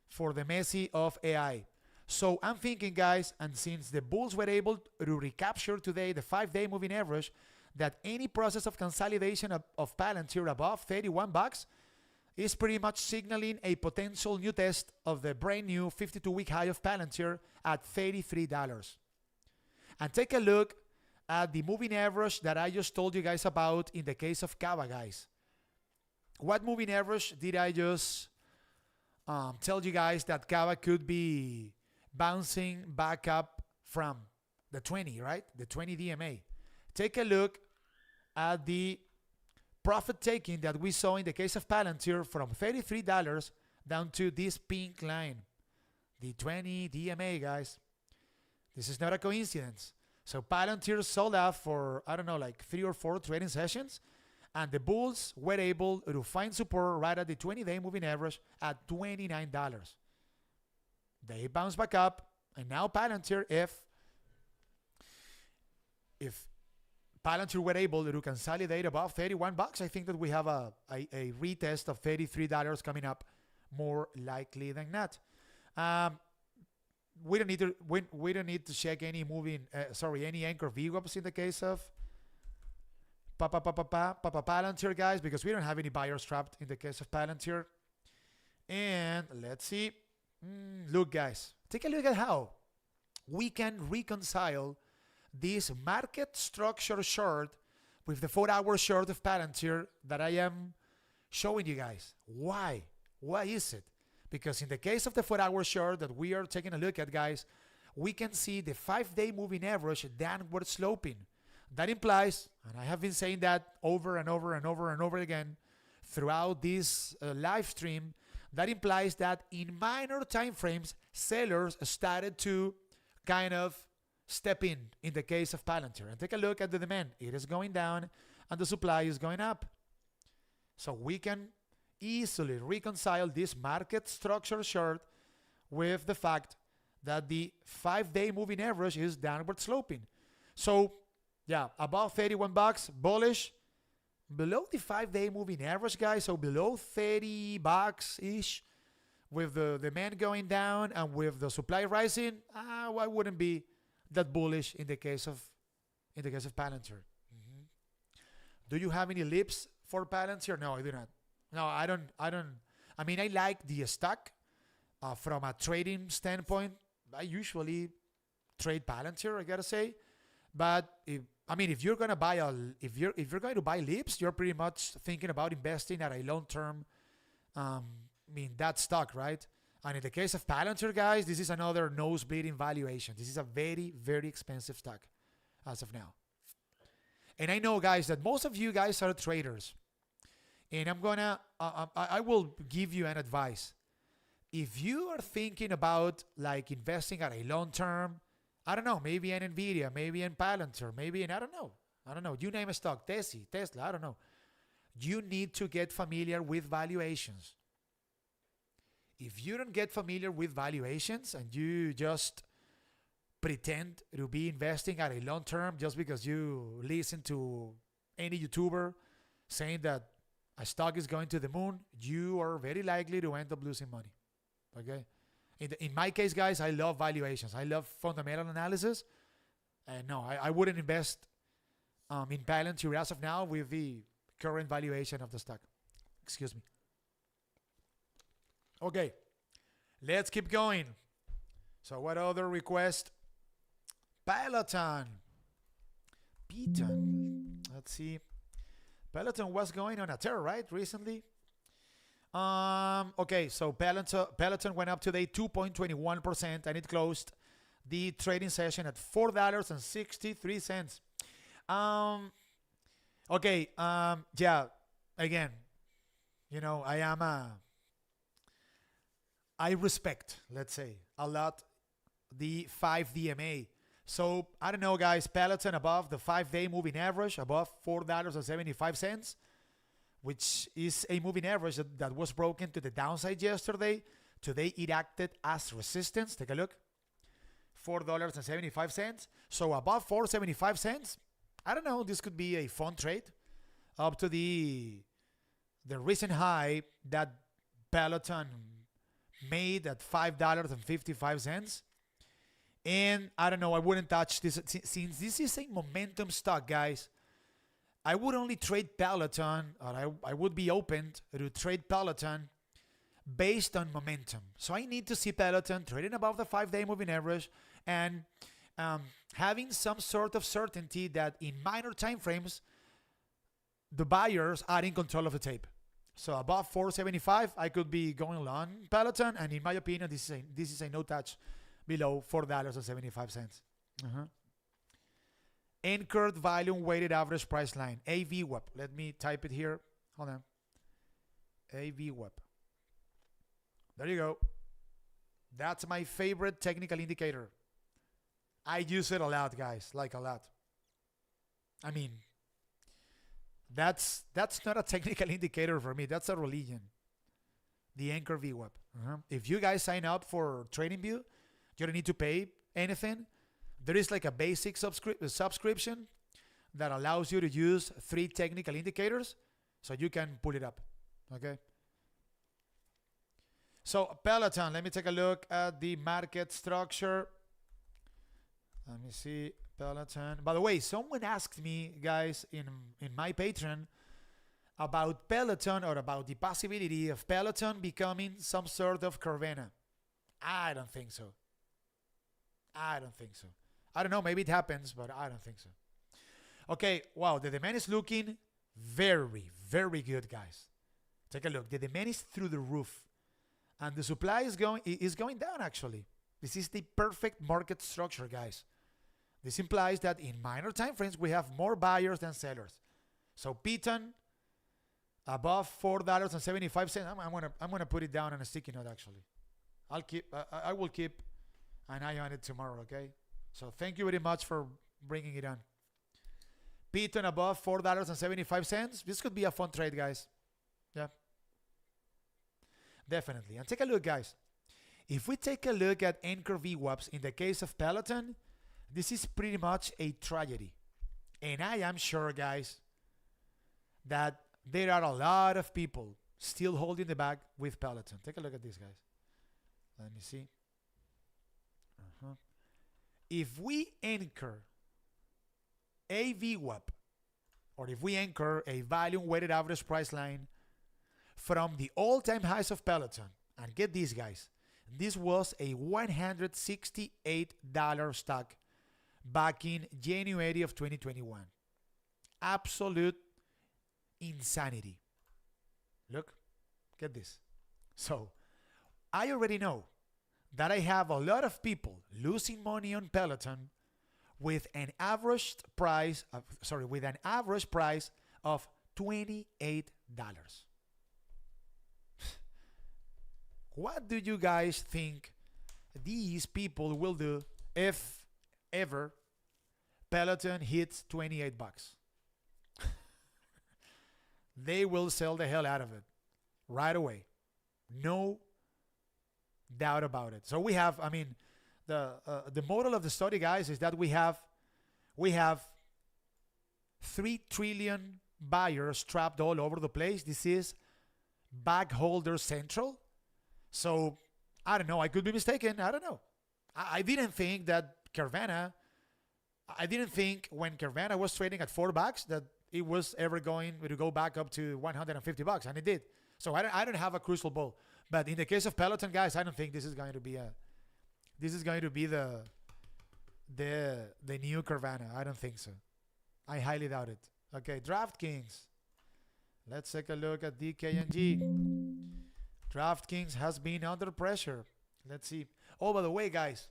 for the Messi of AI. So I'm thinking, guys, and since the bulls were able to recapture today the 5-day moving average, that any process of consolidation of Palantir above $31 is pretty much signaling a potential new test of the brand new 52-week high of Palantir at $33. And take a look at the moving average that I just told you guys about in the case of Kava, guys. What moving average did I just tell you guys that Kava could be bouncing back up from? The 20, right? The 20 DMA. take a look at the profit taking that we saw in the case of Palantir from $33 down to this pink line, the 20 DMA, guys. This is not a coincidence. So Palantir sold off for, I don't know, like 3 or 4 trading sessions, and the bulls were able to find support right at the 20-day moving average at $29. They bounced back up, and now Palantir, if Palantir were able to consolidate above $31, I think that we have a retest of $33 coming up, more likely than not. We don't need to check any any anchor VWAPs in the case of Palantir, guys, because we don't have any buyers trapped in the case of Palantir. And let's see. Look, guys, take a look at how we can reconcile this market structure chart with the 4-hour chart of Palantir that I am showing you guys. Why? Why is it? Because in the case of the 4-hour chart that we are taking a look at, guys, we can see the 5-day moving average downward sloping. That implies, and I have been saying that over and over and over and over again throughout this live stream, that implies that in minor time frames, sellers started to kind of step in the case of Palantir. And take a look at the demand. It is going down and the supply is going up. So we can easily reconcile this market structure chart with the fact that the 5-day moving average is downward sloping. So yeah, above $31 bullish, below the 5-day moving average, guys, so below $30-ish, with the demand going down and with the supply rising, I wouldn't be that bullish in the case of Palantir. Do you have any lips for Palantir? No, I do not. No, I don't. I mean, I like the stock from a trading standpoint. I usually trade Palantir, I gotta say. But if you're gonna buy if you're going to buy lips, you're pretty much thinking about investing at a long-term, that stock, right? And in the case of Palantir, guys, this is another nose-bleeding valuation. This is a very, very expensive stock as of now. And I know, guys, that most of you guys are traders. And I will give you an advice. If you are thinking about like investing at a long term, I don't know, maybe in Nvidia, maybe in Palantir, maybe in, I don't know, you name a stock, Tesla, I don't know. You need to get familiar with valuations. If you don't get familiar with valuations and you just pretend to be investing at a long term just because you listen to any YouTuber saying that a stock is going to the moon, you are very likely to end up losing money. Okay? In my case, guys, I love valuations. I love fundamental analysis. And no, I wouldn't invest in Palantir as of now with the current valuation of the stock. Excuse me. Okay, let's keep going. So what other request? Peloton. Let's see. Peloton was going on a tear, right, recently? Okay, so Peloton went up today 2.21%, and it closed the trading session at $4.63. Yeah, again, I respect, let's say, a lot the 5 DMA. So, I don't know, guys, Peloton above the 5-day moving average, above $4.75, which is a moving average that was broken to the downside yesterday. Today, it acted as resistance. Take a look. $4.75. So, above 4.75 cents, I don't know, this could be a fun trade up to the recent high that Peloton made at $5.55. And I don't know, I wouldn't touch this. Since this is a momentum stock, guys, I would only trade Peloton, or I would be open to trade Peloton based on momentum. So I need to see Peloton trading above the 5-day moving average and having some sort of certainty that in minor time frames, the buyers are in control of the tape. So above 4.75, I could be going long Peloton, and in my opinion, this is a no touch below $4.75. Anchored volume weighted average price line, AVWAP. Let me type it here. Hold on. AVWAP. There you go. That's my favorite technical indicator. I use it a lot, guys, like a lot. I mean, that's not a technical indicator for me. That's a religion. The Anchor VWAP. If you guys sign up for TradingView, you don't need to pay anything. There is like a basic subscription that allows you to use 3 technical indicators so you can pull it up. Okay. So Peloton, let me take a look at the market structure. Let me see. Peloton. By the way, someone asked me, guys, in my Patreon about Peloton, or about the possibility of Peloton becoming some sort of Carvana. I don't think so. I don't know. Maybe it happens, but I don't think so. Okay. Wow. The demand is looking very, very good, guys. Take a look. The demand is through the roof, and the supply is going down. Actually, this is the perfect market structure, guys. This implies that in minor time frames we have more buyers than sellers. So Python above $4.75. I'm gonna put it down on a sticky note. Actually, I will keep an eye on it tomorrow. Okay. So thank you very much for bringing it on. Python above $4.75. This could be a fun trade, guys. Yeah. Definitely. And take a look, guys. If we take a look at Anchor VWAPs in the case of Peloton, this is pretty much a tragedy. And I am sure, guys, that there are a lot of people still holding the bag with Peloton. Take a look at this, guys. Let me see. If we anchor a VWAP, or if we anchor a volume weighted average price line from the all-time highs of Peloton, and get these, guys, this was a $168 stock back in January of 2021. Absolute insanity. Look, get this. So I already know that I have a lot of people losing money on Peloton with an average price of $28. What do you guys think these people will do if ever Peloton hits 28 bucks? They will sell the hell out of it right away. No doubt about it. So we have, I mean, the model of the study, guys, is that we have 3 trillion buyers trapped all over the place. This is bag-holder central. So I don't know. I could be mistaken. I don't know. I didn't think that Carvana. I didn't think when Carvana was trading at $4 that it was ever going to go back up to $150, and it did. So I don't have a crystal ball. But in the case of Peloton, guys, I don't think this is going to be the new Carvana. I don't think so. I highly doubt it. Okay, DraftKings. Let's take a look at Dnkg. DraftKings has been under pressure. Let's see. Oh, by the way, guys,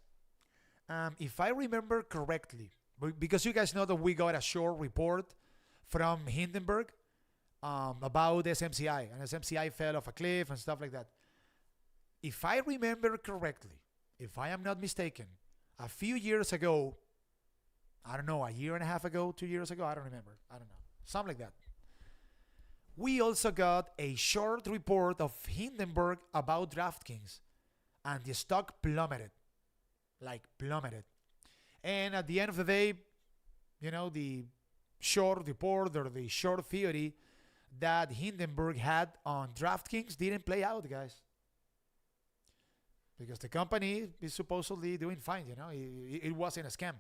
if I remember correctly, because you guys know that we got a short report from Hindenburg about SMCI, and SMCI fell off a cliff and stuff like that. If I remember correctly, if I am not mistaken, a few years ago, I don't know, a year and a half ago, 2 years ago, I don't remember. I don't know. Something like that. We also got a short report of Hindenburg about DraftKings, and the stock plummeted. Like plummeted. And at the end of the day, you know, the short report or the short theory that Hindenburg had on DraftKings didn't play out, guys. Because the company is supposedly doing fine, you know. It wasn't a scam.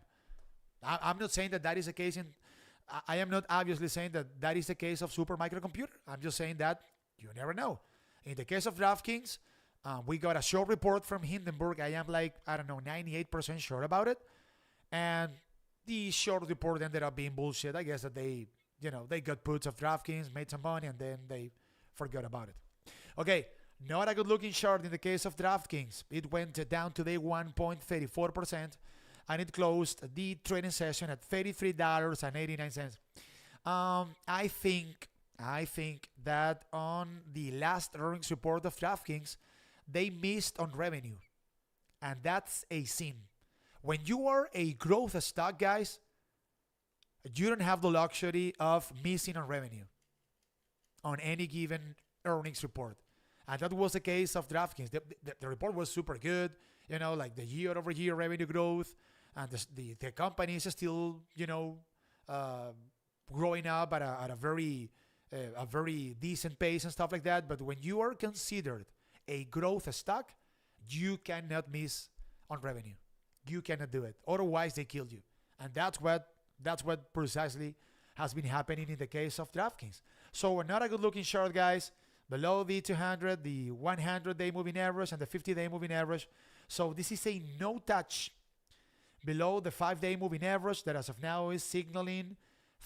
I'm not saying that is the case I am not obviously saying that is the case of Super Microcomputer. I'm just saying that you never know. In the case of DraftKings, we got a short report from Hindenburg. I am like, I don't know, 98% sure about it. And the short report ended up being bullshit. I guess that they got puts of DraftKings, made some money, and then they forgot about it. Okay, not a good looking short in the case of DraftKings. It went down today 1.34%. and it closed the trading session at $33.89. I think that on the last earnings report of DraftKings, they missed on revenue, and that's a sin. When you are a growth stock, guys, you don't have the luxury of missing on revenue on any given earnings report. And that was the case of DraftKings. The report was super good, like the year-over-year revenue growth, and the company is still, growing up at a very decent pace and stuff like that. But when you are considered a growth stock, you cannot miss on revenue. You cannot do it. Otherwise, they kill you. And that's what precisely has been happening in the case of DraftKings. So not a good-looking chart, guys. Below the 200, the 100-day moving average, and the 50-day moving average. So this is a no-touch below the 5-day moving average that as of now is signaling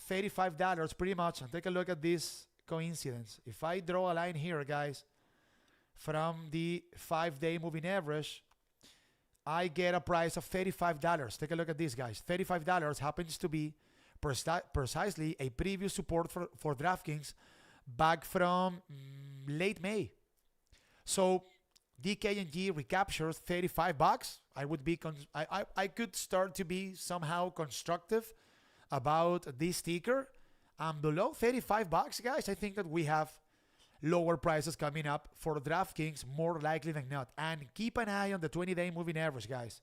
$35 pretty much. And take a look at this coincidence. If I draw a line here, guys, from the 5-day moving average, I get a price of $35. Take a look at this, guys. $35 happens to be precisely a previous support for DraftKings back from late May. So Dnkg recaptures $35. I could start to be somehow constructive about this ticker. Below $35, guys, I think that we have lower prices coming up for DraftKings more likely than not. And keep an eye on the 20-day moving average, guys.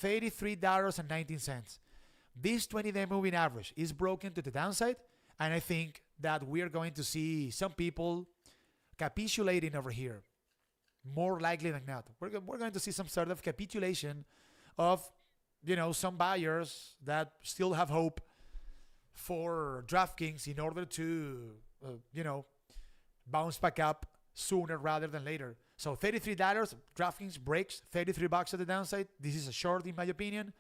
$33.19. This 20-day moving average is broken to the downside, and I think that we are going to see some people capitulating over here, more likely than not. We're going to see some sort of capitulation of, some buyers that still have hope for DraftKings in order to, bounce back up sooner rather than later. So $33, DraftKings breaks $33 at the downside. This is a short in my opinion.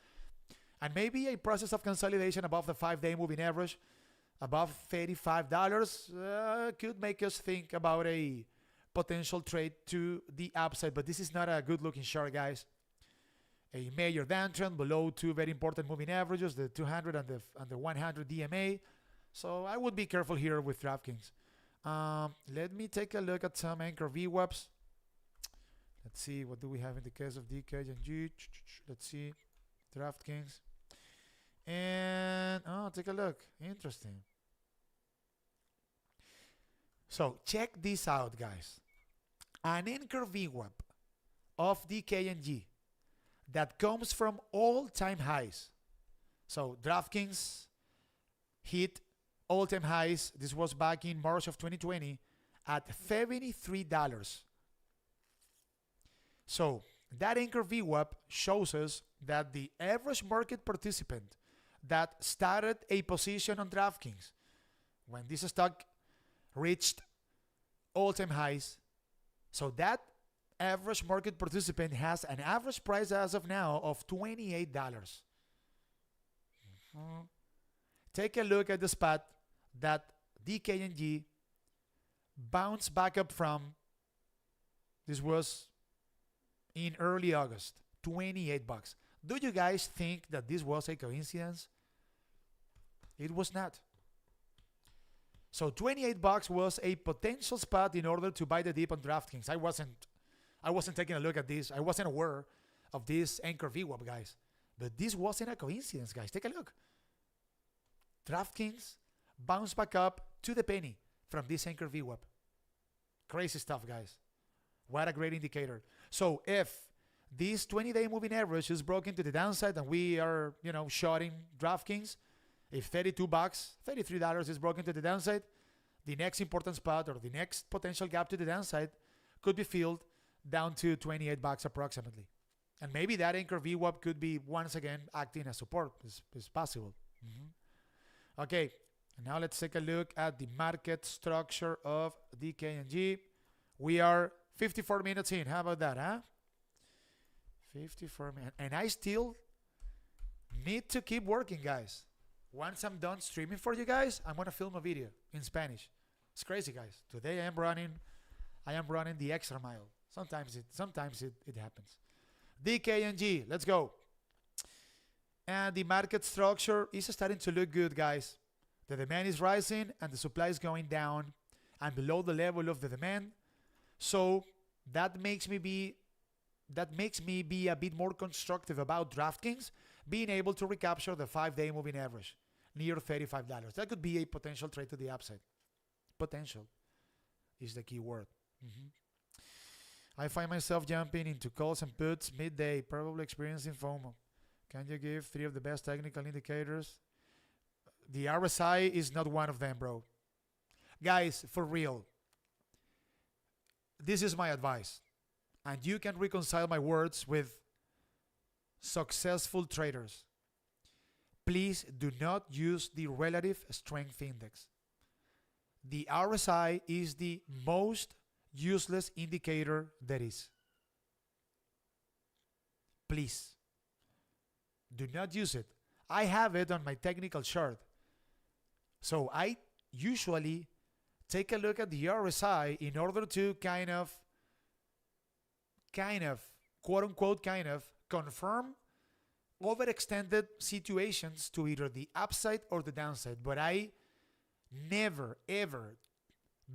And maybe a process of consolidation above the 5-day moving average, above $35, could make us think about a potential trade to the upside. But this is not a good looking chart, guys. A major downtrend below two very important moving averages, the 200 and the 100 DMA. So I would be careful here with DraftKings. Let me take a look at some anchor VWAPs. Let's see, what do we have in the case of Dnkg? Let's see, DraftKings. And, take a look. Interesting. So, check this out, guys. An anchor VWAP of Dnkg that comes from all-time highs. So, DraftKings hit all-time highs. This was back in March of 2020 at $73. So, that anchor VWAP shows us that the average market participant that started a position on DraftKings when this stock reached all-time highs, so that average market participant has an average price as of now of $28. Take a look at the spot that Dnkg bounced back up from. This was in early August, $28. Do you guys think that this was a coincidence? It was not. So $28 was a potential spot in order to buy the dip on DraftKings. I wasn't taking a look at this. I wasn't aware of this anchor VWAP, guys. But this wasn't a coincidence, guys. Take a look. DraftKings bounced back up to the penny from this anchor VWAP. Crazy stuff, guys. What a great indicator. So if this 20-day moving average is broken to the downside and we are, shorting DraftKings, if $33 is broken to the downside, the next important spot or the next potential gap to the downside could be filled down to $28 approximately. And maybe that anchor VWAP could be once again acting as support. It's possible. Okay, and now let's take a look at the market structure of Dnkg. We are 54 minutes in. How about that, huh? 54 minutes. And I still need to keep working, guys. Once I'm done streaming for you guys, I'm going to film a video in Spanish. It's crazy, guys. Today I am running the extra mile. Sometimes it happens. Dnkg, let's go. And the market structure is starting to look good, guys. The demand is rising and the supply is going down and below the level of the demand. So that makes me be a bit more constructive about DraftKings being able to recapture the 5-day moving average near $35. That could be a potential trade to the upside. Potential is the key word. I find myself jumping into calls and puts midday, probably experiencing FOMO. Can you give 3 of the best technical indicators? The RSI is not one of them, bro. Guys, for real, this is my advice. And you can reconcile my words with successful traders. Please do not use the relative strength index. The RSI is the most useless indicator there is. Please do not use it. I have it on my technical chart. So I usually take a look at the RSI in order to kind of, quote unquote, confirm overextended situations to either the upside or the downside. But I never, ever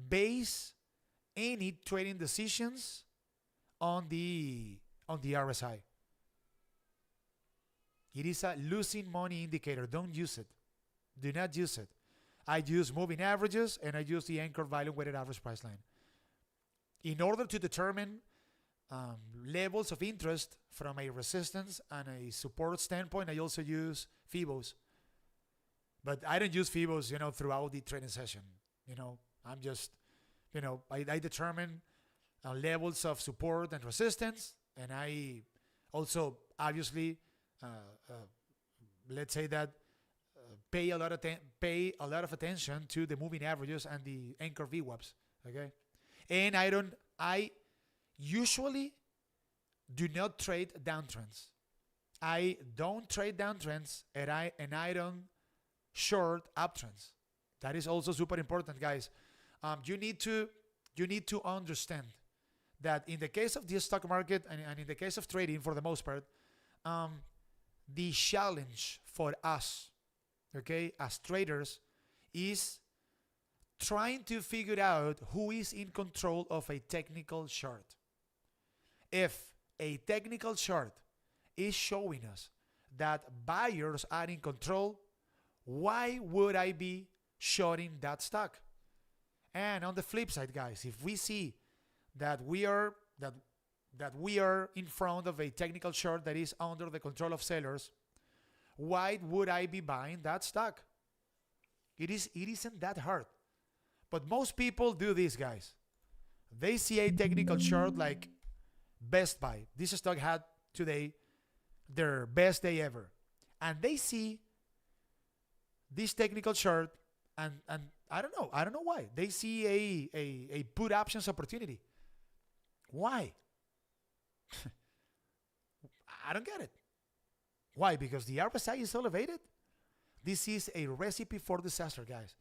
base any trading decisions on the RSI. It is a losing money indicator. Don't use it. Do not use it. I use moving averages and I use the anchor value weighted average price line. In order to determine levels of interest from a resistance and a support standpoint, I also use Fibos. But I don't use Fibos, throughout the trading session. I'm just, I determine levels of support and resistance, and I also obviously, let's say that pay a lot of attention to the moving averages and the anchor VWAPs. Okay, and I usually do not trade downtrends. I don't trade downtrends, and I don't short uptrends. That is also super important, guys. You need to understand that in the case of the stock market and in the case of trading, for the most part, the challenge for us, okay, as traders, is trying to figure out who is in control of a technical chart. If a technical chart is showing us that buyers are in control, why would I be shorting that stock? And on the flip side, guys, if we see that we are in front of a technical chart that is under the control of sellers, why would I be buying that stock? It isn't that hard. But most people do this, guys. They see a technical chart like Best Buy. This stock had today their best day ever. And they see this technical chart and I don't know why. They see a put options opportunity. Why? I don't get it. Why? Because the RSI is elevated? This is a recipe for disaster, guys.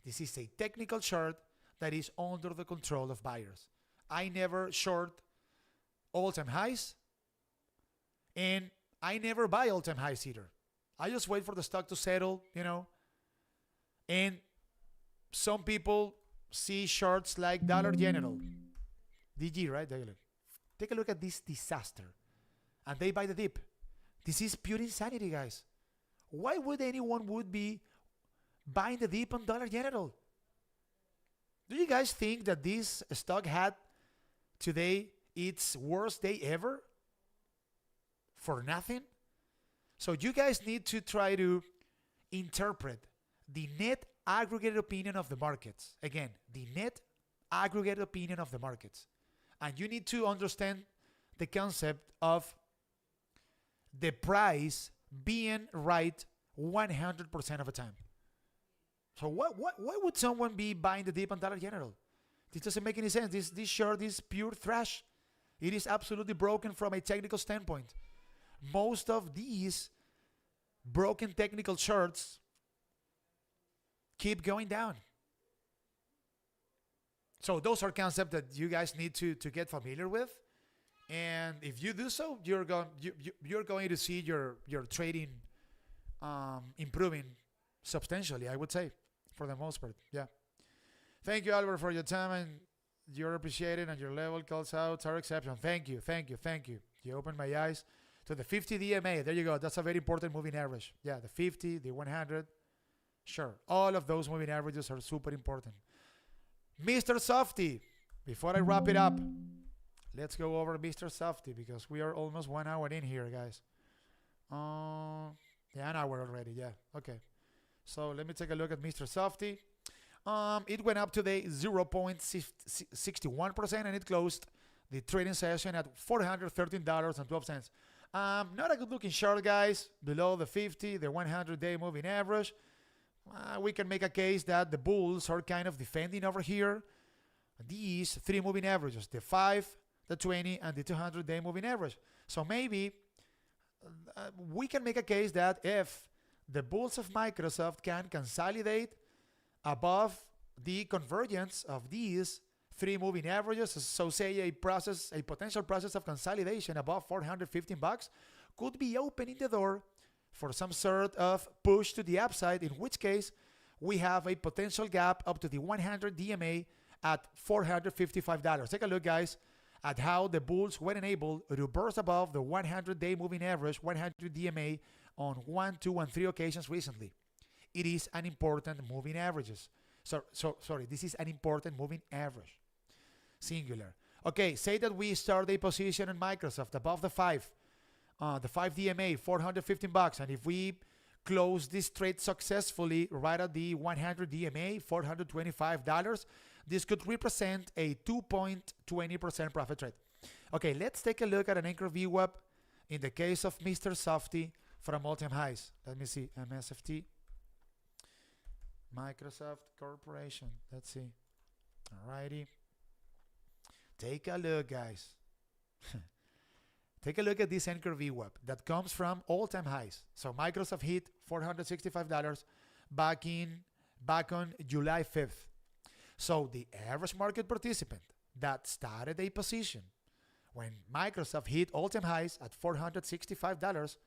This is a technical chart that is under the control of buyers. I never short all-time highs, and I never buy all-time highs either. I just wait for the stock to settle, and some people see charts like Dollar General, DG, right? Take a look at this disaster, and they buy the dip. This is pure insanity, guys. Why would anyone be buying the dip on Dollar General? Do you guys think that this stock had today its worst day ever for nothing? So you guys need to try to interpret the net aggregate opinion of the markets. Again, the net aggregate opinion of the markets. And you need to understand the concept of the price being right 100% of the time. So why would someone be buying the dip on Dollar General? This doesn't make any sense. This short is pure trash. It is absolutely broken from a technical standpoint. Most of these broken technical charts keep going down. So those are concepts that you guys need to get familiar with. And if you do so, you're going to see your trading improving substantially, I would say, for the most part. Yeah. Thank you, Albert, for your time, and you're appreciated, and your level calls out our exception. Thank you, thank you, thank you. You opened my eyes to the 50 DMA. There you go. That's a very important moving average. Yeah, the 50, the 100. Sure. All of those moving averages are super important. Mr. Softy, before I wrap it up, let's go over Mr. Softy because we are almost 1 hour in here, guys. Yeah, an hour already. Yeah. Okay. So let me take a look at Mr. Softy. It went up today 0.61% and it closed the trading session at $413.12. Not a good looking chart, guys. Below the 50, the 100-day moving average. We can make a case that the bulls are kind of defending over here these three moving averages, the 5, the 20, and the 200-day moving average. So maybe we can make a case that if the bulls of Microsoft can consolidate above the convergence of these three moving averages, so say a potential process of consolidation above $415 could be opening the door for some sort of push to the upside, in which case we have a potential gap up to the 100 DMA at $455. Take a look, guys, at how the bulls were enabled to burst above the 100-day moving average, 100 DMA, on 1, 2, and 3 occasions recently. It is an important moving averages. Sorry, this is an important moving average. Singular. Okay, say that we start a position in Microsoft above the 5 DMA, $415, and if we close this trade successfully right at the 100 DMA, $425, this could represent a 2.20% profit trade. Okay, let's take a look at an anchor VWAP in the case of Mr. Softy from all-time highs. Let me see, MSFT, Microsoft Corporation. Let's see. Alrighty. Take a look, guys. Take a look at this anchor VWAP that comes from all-time highs. So Microsoft hit $465 back on July 5th. So the average market participant that started a position when Microsoft hit all-time highs at $465,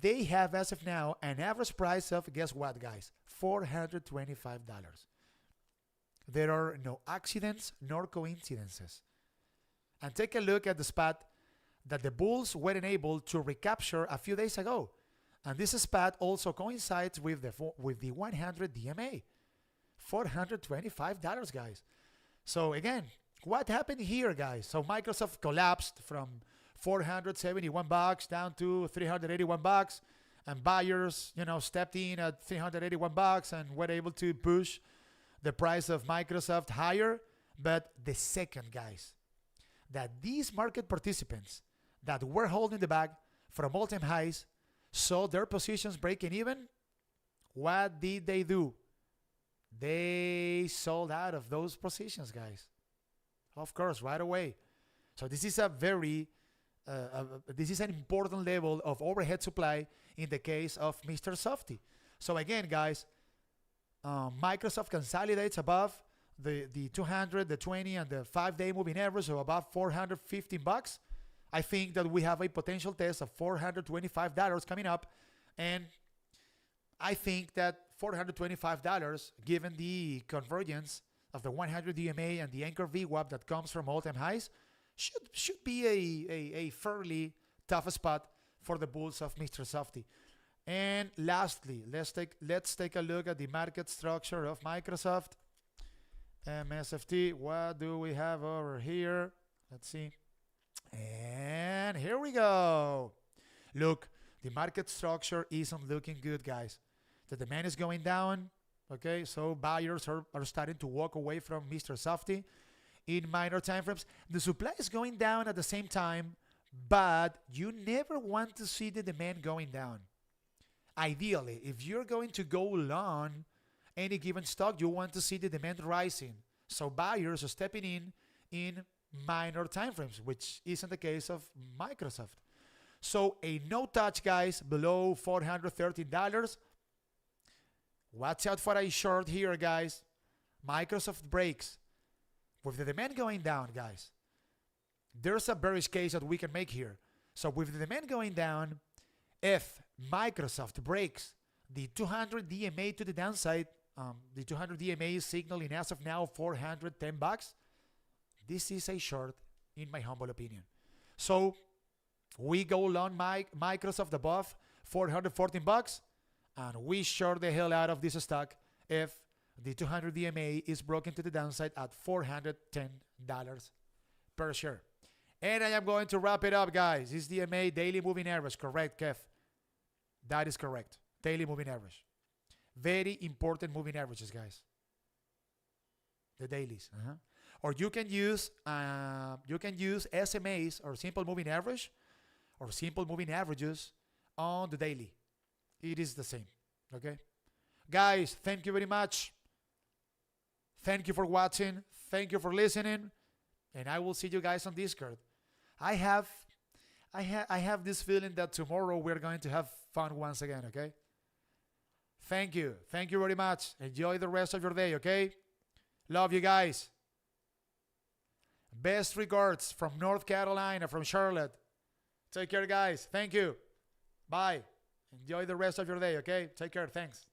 they have as of now an average price of, guess what, guys, $425. There are no accidents nor coincidences. And take a look at the spot that the bulls were enabled to recapture a few days ago. And this spot also coincides with the 100 DMA. $425, guys. So again, what happened here, guys? So Microsoft collapsed from $471 down to $381, and buyers, stepped in at $381 and were able to push the price of Microsoft higher. But the second, guys, that these market participants that were holding the bag from all-time highs saw their positions breaking even, what did they do? They sold out of those positions, guys. Of course, right away. So this is this is an important level of overhead supply in the case of Mr. Softy. So again, guys, Microsoft consolidates above the 200, the 20, and the 5-day moving average, so above $415. I think that we have a potential test of $425 coming up, and I think that $425, given the convergence of the 100 DMA and the anchor VWAP that comes from all-time highs, should be a fairly tough spot for the bulls of Mr. Softy. And lastly, let's take a look at the market structure of Microsoft. MSFT, what do we have over here? Let's see. And here we go. Look, the market structure isn't looking good, guys. The demand is going down. Okay, so buyers are starting to walk away from Mr. Softy in minor time frames. The supply is going down at the same time, but you never want to see the demand going down. Ideally, if you're going to go long any given stock, you want to see the demand rising. So buyers are stepping in minor time frames, which isn't the case of Microsoft. So a no touch, guys, below $413. Watch out for a short here, guys. Microsoft breaks. With the demand going down, guys, there's a bearish case that we can make here. So with the demand going down, if Microsoft breaks the 200 DMA to the downside. The 200 DMA is signaling as of now $410. This is a short, in my humble opinion. So we go long Microsoft above $414, and we short the hell out of this stock if the 200 DMA is broken to the downside at $410 per share. And I am going to wrap it up, guys. This DMA daily moving average, correct, Kev? That is correct. Daily moving average. Very important moving averages, guys. The dailies. Or you can use SMAs or simple moving average or simple moving averages on the daily. It is the same. Okay, guys. Thank you very much. Thank you for watching. Thank you for listening, and I will see you guys on Discord. I have this feeling that tomorrow we're going to have fun once again. Okay. Thank you. Thank you very much. Enjoy the rest of your day. Okay. Love you guys. Best regards from North Carolina, from Charlotte. Take care, guys. Thank you. Bye. Enjoy the rest of your day, okay? Take care. Thanks.